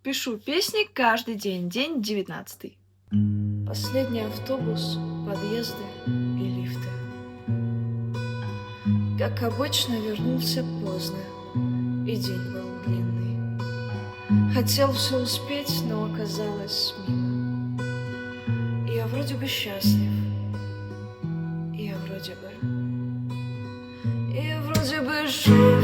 Пишу песни каждый день, день 19. Последний автобус, подъезды и лифты. Как обычно, вернулся поздно, и день был длинный. Хотел все успеть, но оказалось мимо. И я вроде бы счастлив, и я вроде бы жив.